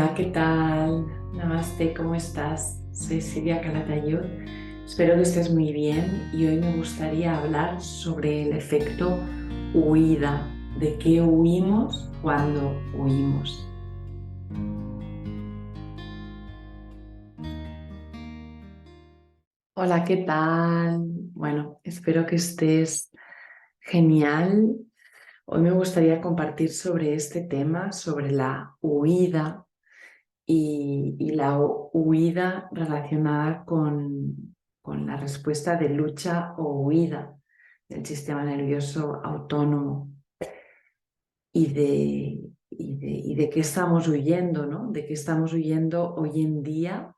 Hola, ¿qué tal? Namaste, ¿cómo estás? Soy Silvia Calatayud. Espero que estés muy bien y hoy me gustaría hablar sobre el efecto huida, de qué huimos cuando huimos. Hola, ¿qué tal? Bueno, espero que estés genial. Hoy me gustaría compartir sobre este tema, sobre la huida y la huida relacionada con la respuesta de lucha o huida del sistema nervioso autónomo y de qué estamos huyendo, ¿no? De qué estamos huyendo hoy en día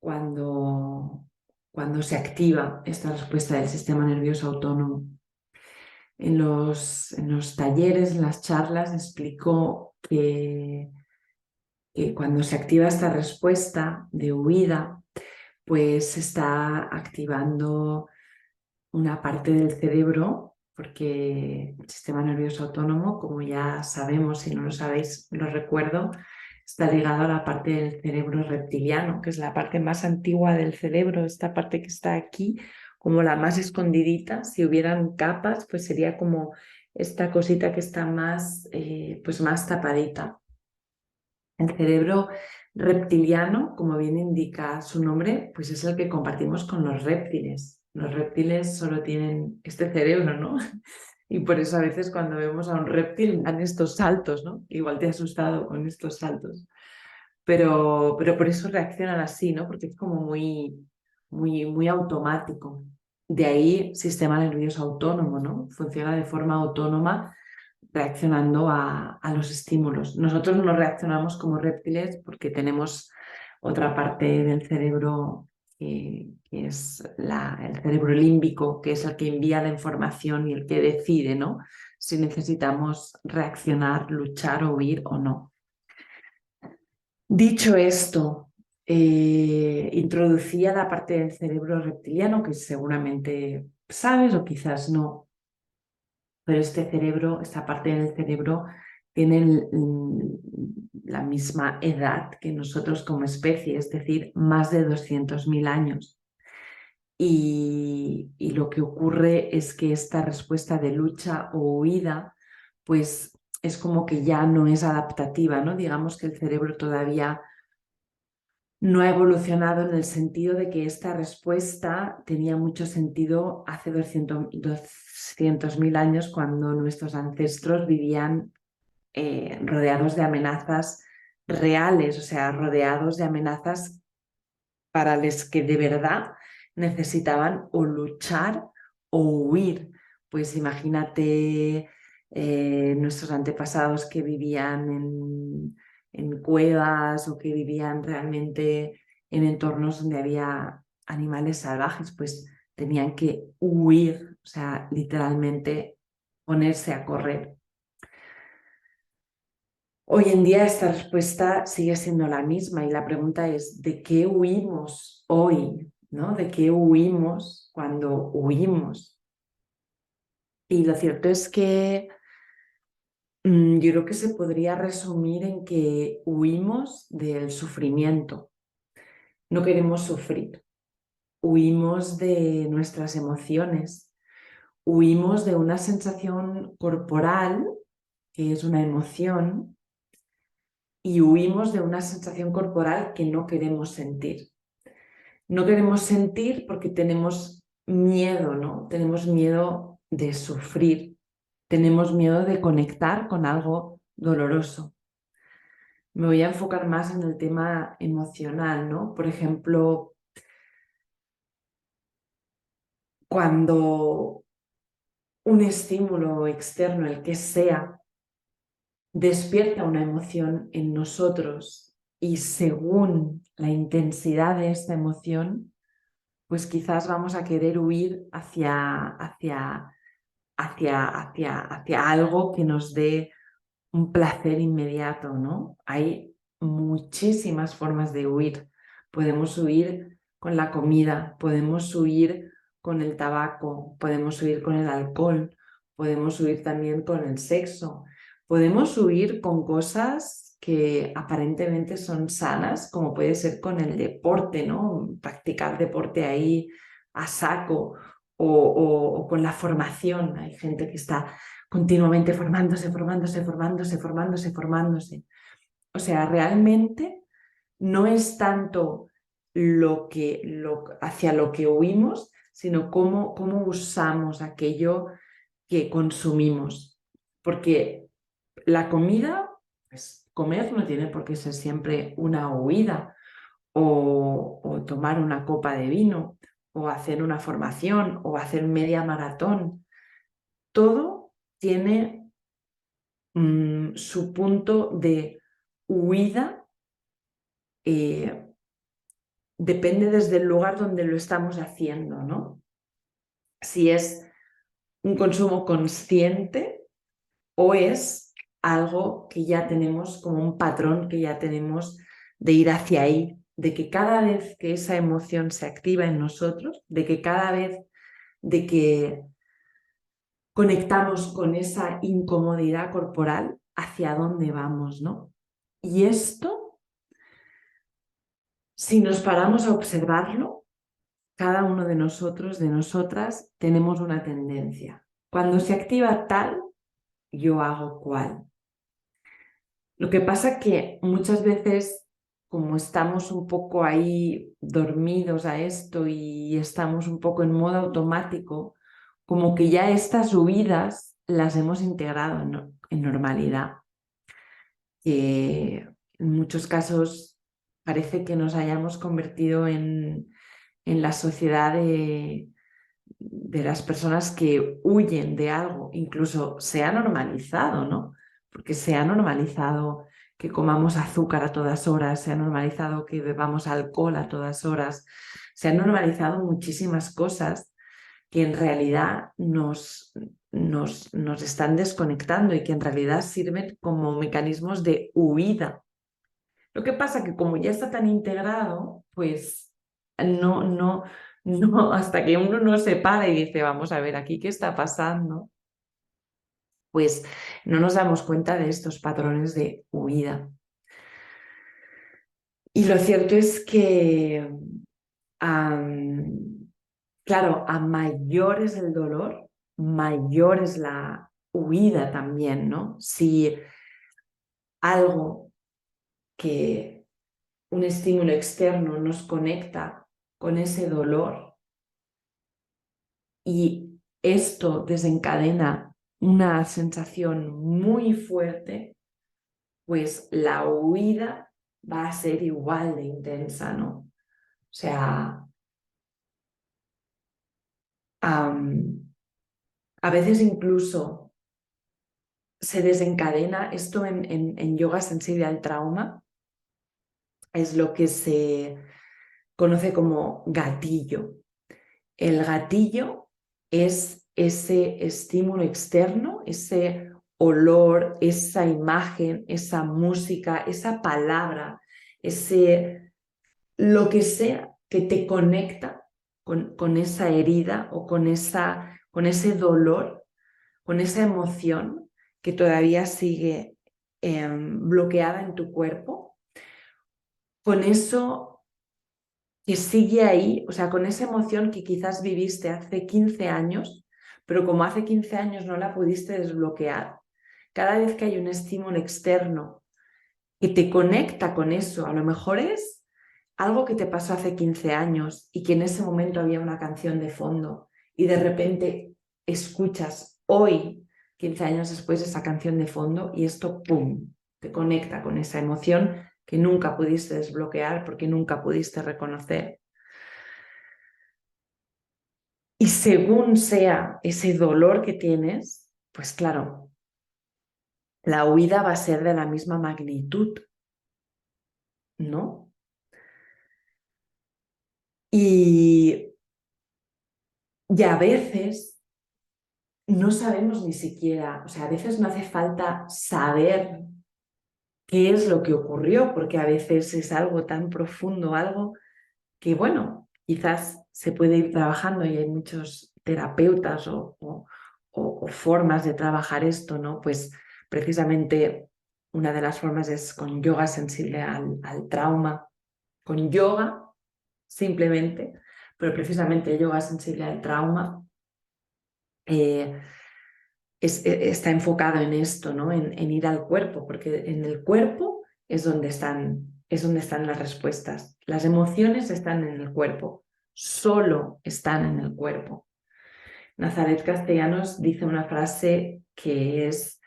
cuando, cuando se activa esta respuesta del sistema nervioso autónomo. En los talleres, en las charlas, explico que cuando se activa esta respuesta de huida, pues se está activando una parte del cerebro, porque el sistema nervioso autónomo, como ya sabemos, si no lo sabéis, lo recuerdo, está ligado a la parte del cerebro reptiliano, que es la parte más antigua del cerebro, esta parte que está aquí, como la más escondidita. Si hubieran capas, pues sería como esta cosita que está más, pues más tapadita. El cerebro reptiliano, como bien indica su nombre, pues es el que compartimos con los reptiles. Los reptiles solo tienen este cerebro, ¿no? Y por eso a veces cuando vemos a un reptil dan estos saltos, ¿no? Igual te ha asustado con estos saltos. Pero por eso reaccionan así, ¿no? Porque es como muy automático. De ahí sistema nervioso autónomo, ¿no? Funciona de forma autónoma reaccionando a los estímulos. Nosotros no reaccionamos como reptiles porque tenemos otra parte del cerebro que es el cerebro límbico, que es el que envía la información y el que decide, ¿no? Si necesitamos reaccionar, luchar o huir o no. Dicho esto, introducía la parte del cerebro reptiliano que seguramente sabes o quizás no, pero este cerebro, esta parte del cerebro tiene la misma edad que nosotros como especie, es decir, más de 200.000 años. Y lo que ocurre es que esta respuesta de lucha o huida, pues es como que ya no es adaptativa, ¿no? Digamos que el cerebro todavía no ha evolucionado en el sentido de que esta respuesta tenía mucho sentido hace 200.000 años cuando nuestros ancestros vivían rodeados de amenazas reales, o sea, rodeados de amenazas para las que de verdad necesitaban o luchar o huir. Pues imagínate nuestros antepasados que vivían en cuevas o que vivían realmente en entornos donde había animales salvajes, pues tenían que huir, o sea, literalmente ponerse a correr. Hoy en día esta respuesta sigue siendo la misma y la pregunta es, ¿de qué huimos hoy? ¿No? ¿De qué huimos cuando huimos? Y lo cierto es que yo creo que se podría resumir en que huimos del sufrimiento. No queremos sufrir. Huimos de nuestras emociones. Huimos de una sensación corporal, que es una emoción, y huimos de una sensación corporal que no queremos sentir. No queremos sentir porque tenemos miedo, ¿no? Tenemos miedo de sufrir, tenemos miedo de conectar con algo doloroso. Me voy a enfocar más en el tema emocional, ¿no? Por ejemplo, cuando un estímulo externo, el que sea, despierta una emoción en nosotros y según la intensidad de esta emoción, pues quizás vamos a querer huir hacia algo que nos dé un placer inmediato, ¿no? Hay muchísimas formas de huir. Podemos huir con la comida, podemos huir con el tabaco, podemos huir con el alcohol, podemos huir también con el sexo, podemos huir con cosas que aparentemente son sanas, como puede ser con el deporte, ¿no? Practicar deporte ahí a saco o con la formación. Hay gente que está continuamente formándose. O sea, realmente no es tanto hacia lo que huimos, sino cómo usamos aquello que consumimos. Porque la comida, pues comer no tiene por qué ser siempre una huida o tomar una copa de vino o hacer una formación o hacer media maratón. Todo tiene su punto de huida, eh, depende desde el lugar donde lo estamos haciendo, ¿no? Si es un consumo consciente o es algo que ya tenemos como un patrón que ya tenemos de ir hacia ahí, de que cada vez que esa emoción se activa en nosotros, de que cada vez de que conectamos con esa incomodidad corporal, hacia dónde vamos, ¿no? Y esto, si nos paramos a observarlo, cada uno de nosotros, de nosotras, tenemos una tendencia. Cuando se activa tal, yo hago cual. Lo que pasa que muchas veces, como estamos un poco ahí dormidos a esto y estamos un poco en modo automático, como que ya estas subidas las hemos integrado en normalidad. Que en muchos casos parece que nos hayamos convertido en la sociedad de las personas que huyen de algo, incluso se ha normalizado, ¿no? Porque se ha normalizado que comamos azúcar a todas horas, se ha normalizado que bebamos alcohol a todas horas, se han normalizado muchísimas cosas que en realidad nos están desconectando y que en realidad sirven como mecanismos de huida. Lo que pasa que como ya está tan integrado, pues no, hasta que uno no se para y dice, vamos a ver aquí qué está pasando, pues no nos damos cuenta de estos patrones de huida. Y lo cierto es que, claro, a mayor es el dolor, mayor es la huida también, ¿no? Si algo que un estímulo externo nos conecta con ese dolor y esto desencadena una sensación muy fuerte, pues la huida va a ser igual de intensa, ¿no? O sea, a veces incluso se desencadena esto en yoga sensible al trauma, es lo que se conoce como gatillo. El gatillo es ese estímulo externo, ese olor, esa imagen, esa música, esa palabra, lo que sea que te conecta con esa herida o con ese dolor, con esa emoción que todavía sigue bloqueada en tu cuerpo, con eso que sigue ahí, o sea, con esa emoción que quizás viviste hace 15 años, pero como hace 15 años no la pudiste desbloquear, cada vez que hay un estímulo externo que te conecta con eso, a lo mejor es algo que te pasó hace 15 años y que en ese momento había una canción de fondo y de repente escuchas hoy, 15 años después, esa canción de fondo y esto, ¡pum!, te conecta con esa emoción que nunca pudiste desbloquear porque nunca pudiste reconocer. Y según sea ese dolor que tienes, pues claro, la huida va a ser de la misma magnitud, ¿no? Y a veces no sabemos ni siquiera, o sea, a veces no hace falta saber qué es lo que ocurrió, porque a veces es algo tan profundo, algo que, bueno, quizás se puede ir trabajando y hay muchos terapeutas o formas de trabajar esto, ¿no? Pues precisamente una de las formas es con yoga sensible al trauma, con yoga simplemente, pero precisamente yoga sensible al trauma eh, está enfocado en esto, ¿no? En ir al cuerpo, porque en el cuerpo es donde están las respuestas. Las emociones están en el cuerpo, solo están en el cuerpo. Nazaret Castellanos dice una frase que es: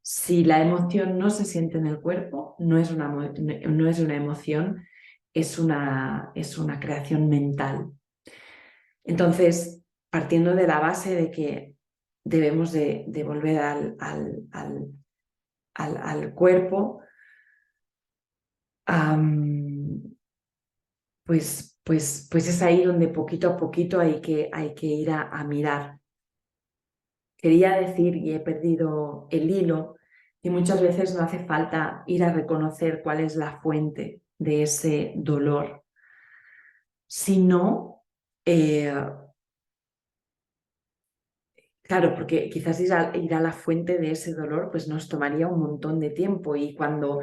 si la emoción no se siente en el cuerpo, no es una emoción, es una creación mental. Entonces, partiendo de la base de que debemos de volver al cuerpo, pues es ahí donde poquito a poquito hay que ir a mirar. Quería decir, y he perdido el hilo, que muchas veces no hace falta ir a reconocer cuál es la fuente de ese dolor, sino, claro, porque quizás ir a la fuente de ese dolor pues nos tomaría un montón de tiempo, y cuando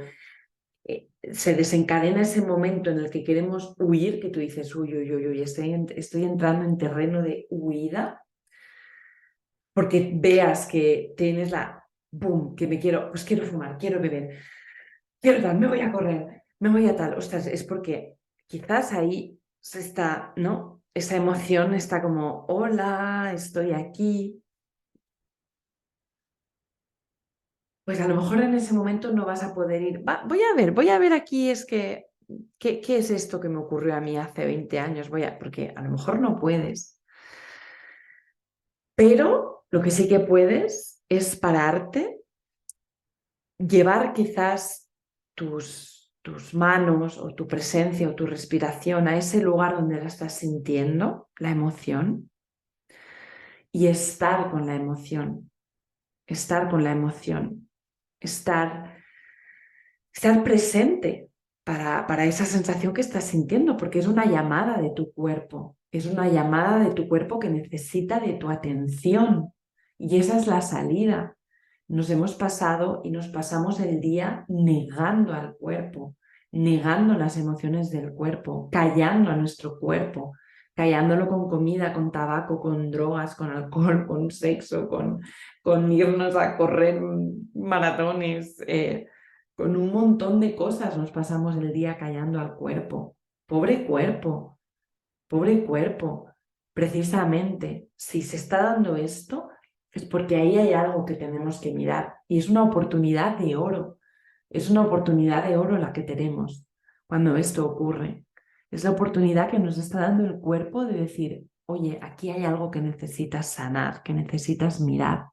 se desencadena ese momento en el que queremos huir, que tú dices, uy, uy, uy, uy, estoy entrando en terreno de huida, porque veas que tienes boom, que pues quiero fumar, quiero beber, quiero tal, me voy a correr, me voy a tal. Ostras, es porque quizás ahí se está, ¿no? Esa emoción está como, hola, estoy aquí. Pues a lo mejor en ese momento no vas a poder ir. Voy a ver aquí, es que, ¿qué es esto que me ocurrió a mí hace 20 años? Porque a lo mejor no puedes. Pero lo que sí que puedes es pararte, llevar quizás tus manos o tu presencia o tu respiración a ese lugar donde la estás sintiendo, la emoción, y estar con la emoción, estar con la emoción, estar presente para esa sensación que estás sintiendo, porque es una llamada de tu cuerpo, es una llamada de tu cuerpo que necesita de tu atención, y esa es la salida. Nos hemos pasado y nos pasamos el día negando al cuerpo, negando las emociones del cuerpo, callando a nuestro cuerpo, callándolo con comida, con tabaco, con drogas, con alcohol, con sexo, con irnos a correr maratones, con un montón de cosas nos pasamos el día callando al cuerpo. Pobre cuerpo, pobre cuerpo. Precisamente, si se está dando esto, es porque ahí hay algo que tenemos que mirar, y es una oportunidad de oro. Es una oportunidad de oro la que tenemos cuando esto ocurre. Es la oportunidad que nos está dando el cuerpo de decir, oye, aquí hay algo que necesitas sanar, que necesitas mirar.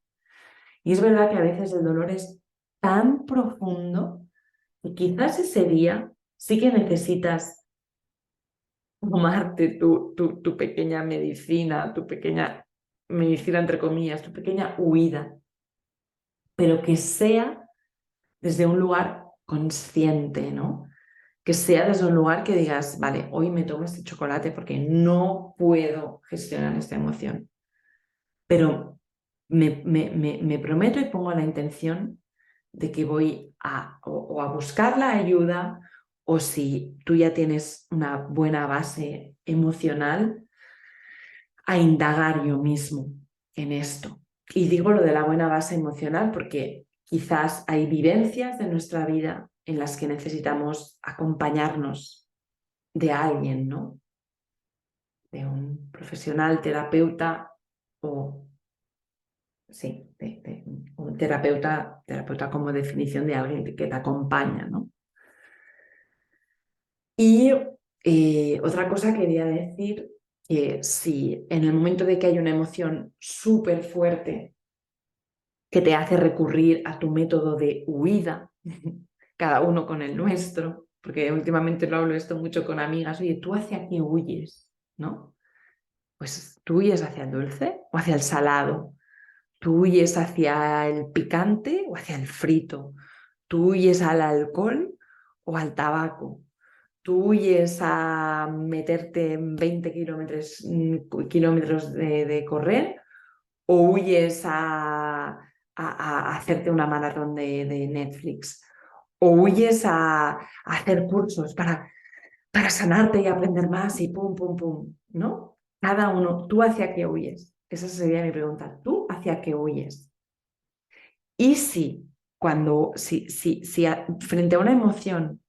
Y es verdad que a veces el dolor es tan profundo que quizás ese día sí que necesitas tomarte tu pequeña medicina, tu pequeña medicina entre comillas, tu pequeña huida, pero que sea desde un lugar consciente, ¿no? Que sea desde un lugar que digas, vale, hoy me tomo este chocolate porque no puedo gestionar esta emoción, pero me prometo y pongo la intención de que voy o a buscar la ayuda, o si tú ya tienes una buena base emocional, a indagar yo mismo en esto. Y digo lo de la buena base emocional porque quizás hay vivencias de nuestra vida en las que necesitamos acompañarnos de alguien, ¿no? De un profesional, terapeuta, o sí, un terapeuta como definición de alguien que te acompaña, ¿no? Y otra cosa quería decir, que si en el momento de que hay una emoción súper fuerte que te hace recurrir a tu método de huida, cada uno con el nuestro, porque últimamente lo hablo esto mucho con amigas, oye, ¿tú hacia qué huyes? ¿No? Pues tú huyes hacia el dulce o hacia el salado, tú huyes hacia el picante o hacia el frito, tú huyes al alcohol o al tabaco, tú huyes a meterte en 20 kilómetros de correr, o huyes a hacerte una maratón de Netflix, o huyes a hacer cursos para sanarte y aprender más y pum, pum, pum, ¿no? Cada uno, ¿tú hacia qué huyes? Esa sería mi pregunta. ¿Tú hacia qué huyes? Y si frente a una emoción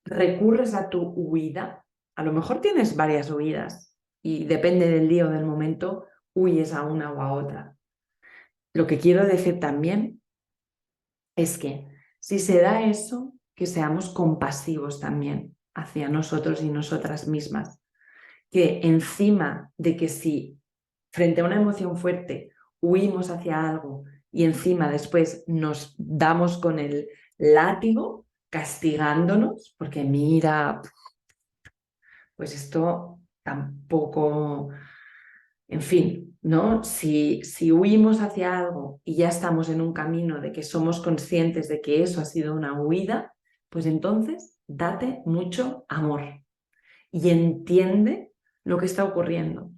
recurres a tu huida, a lo mejor tienes varias huidas y depende del día o del momento, huyes a una o a otra. Lo que quiero decir también es que si se da eso, que seamos compasivos también hacia nosotros y nosotras mismas. Que encima de que si frente a una emoción fuerte huimos hacia algo y encima después nos damos con el látigo castigándonos, porque mira, pues esto tampoco, en fin, ¿no? Si huimos hacia algo y ya estamos en un camino de que somos conscientes de que eso ha sido una huida, pues entonces date mucho amor y entiende lo que está ocurriendo.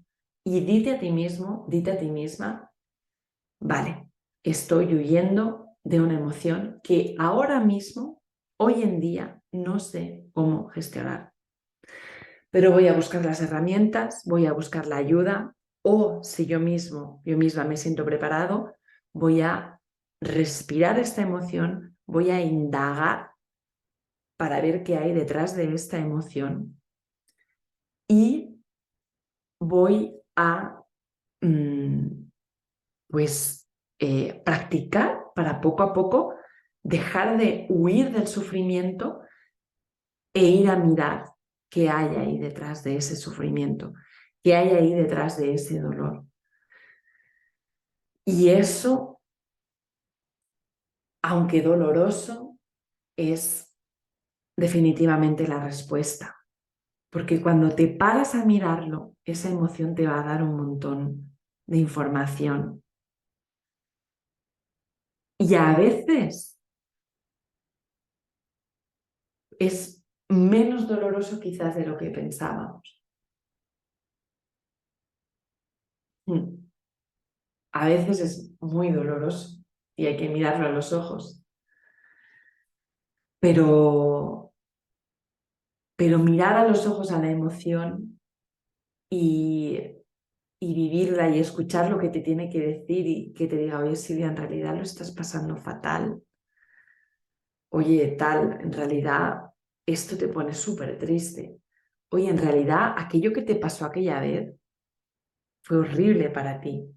Y dite a ti mismo, dite a ti misma, vale, estoy huyendo de una emoción que ahora mismo, hoy en día, no sé cómo gestionar. Pero voy a buscar las herramientas, voy a buscar la ayuda, o si yo misma me siento preparado, voy a respirar esta emoción, voy a indagar para ver qué hay detrás de esta emoción y voy a pues practicar para poco a poco dejar de huir del sufrimiento e ir a mirar qué hay ahí detrás de ese sufrimiento, qué hay ahí detrás de ese dolor. Y eso, aunque doloroso, es definitivamente la respuesta. Porque cuando te paras a mirarlo, esa emoción te va a dar un montón de información. Y a veces es menos doloroso quizás de lo que pensábamos. A veces es muy doloroso y hay que mirarlo a los ojos, pero, pero mirar a los ojos a la emoción y, y vivirla y escuchar lo que te tiene que decir y que te diga, oye Silvia, en realidad lo estás pasando fatal, oye tal, en realidad esto te pone súper triste, oye, en realidad aquello que te pasó aquella vez fue horrible para ti.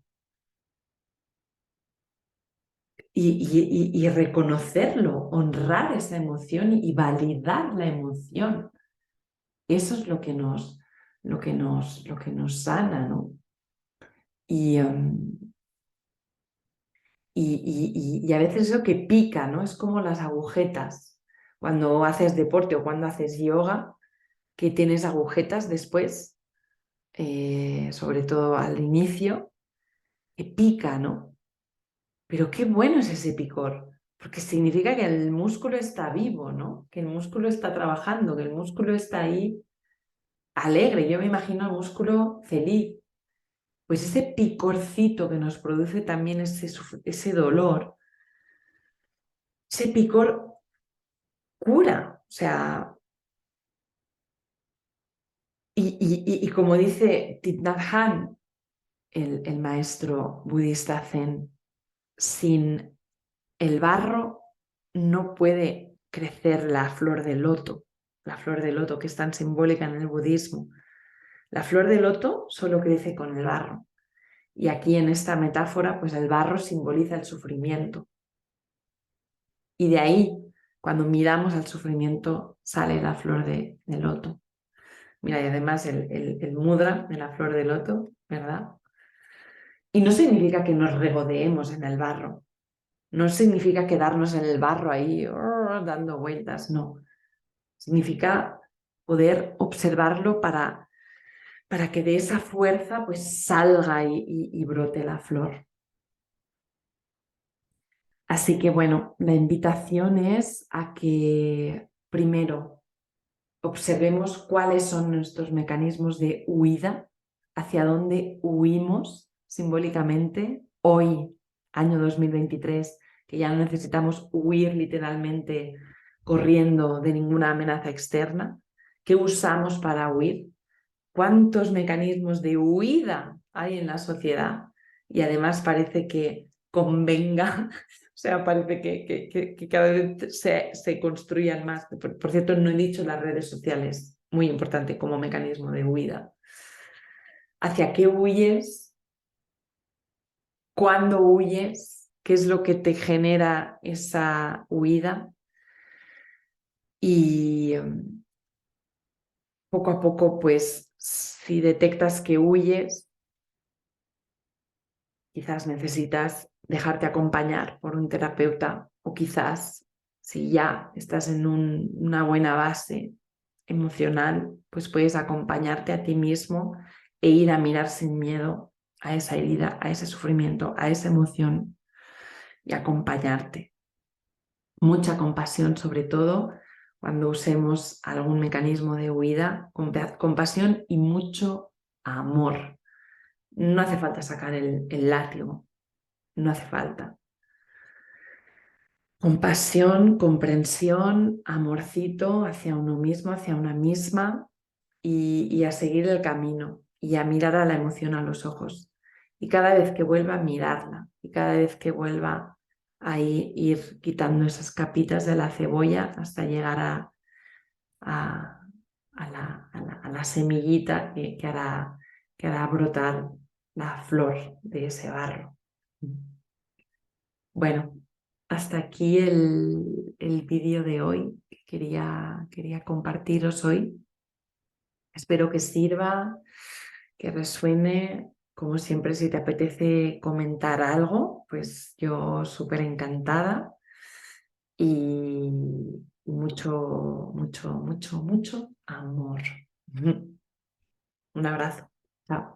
Y reconocerlo, honrar esa emoción y validar la emoción. Eso es lo que nos sana, ¿no? Y, y a veces eso que pica, ¿no? Es como las agujetas. Cuando haces deporte o cuando haces yoga, que tienes agujetas después, sobre todo al inicio, que pica, ¿no? Pero qué bueno es ese picor, porque significa que el músculo está vivo, ¿no? Que el músculo está trabajando, que el músculo está ahí alegre. Yo me imagino al músculo feliz. Pues ese picorcito que nos produce también ese dolor, ese picor cura. O sea, y como dice Thich Nhat Hanh, el maestro budista zen, sin el barro no puede crecer la flor de loto que es tan simbólica en el budismo. La flor de loto solo crece con el barro. Y aquí en esta metáfora, pues el barro simboliza el sufrimiento. Y de ahí, cuando miramos al sufrimiento, sale la flor de loto. Mira, y además el mudra de la flor de loto, ¿verdad? Y no significa que nos regodeemos en el barro. No significa quedarnos en el barro ahí dando vueltas, no. Significa poder observarlo para que de esa fuerza pues salga y brote la flor. Así que bueno, la invitación es a que primero observemos cuáles son nuestros mecanismos de huida, hacia dónde huimos simbólicamente hoy, año 2023, que ya no necesitamos huir literalmente corriendo de ninguna amenaza externa. ¿Qué usamos para huir? ¿Cuántos mecanismos de huida hay en la sociedad? Y además parece que convenga, o sea, parece que cada vez se construyan más. Por cierto, no he dicho las redes sociales, muy importante como mecanismo de huida. ¿Hacia qué huyes? ¿Cuándo huyes? ¿Qué es lo que te genera esa huida? Y poco a poco, pues, si detectas que huyes, quizás necesitas dejarte acompañar por un terapeuta o quizás si ya estás en una buena base emocional, pues puedes acompañarte a ti mismo e ir a mirar sin miedo a esa herida, a ese sufrimiento, a esa emoción y acompañarte. Mucha compasión, sobre todo cuando usemos algún mecanismo de huida, compasión y mucho amor. No hace falta sacar el látigo, no hace falta. Compasión, comprensión, amorcito hacia uno mismo, hacia una misma y a seguir el camino y a mirar a la emoción a los ojos. Y cada vez que vuelva a mirarla y cada vez que vuelva a ir quitando esas capitas de la cebolla hasta llegar a, a la semillita que hará brotar la flor de ese barro. Bueno, hasta aquí el vídeo de hoy que quería compartiros hoy. Espero que sirva, que resuene. Como siempre, si te apetece comentar algo, pues yo súper encantada y mucho, mucho, mucho, mucho amor. Un abrazo. Chao.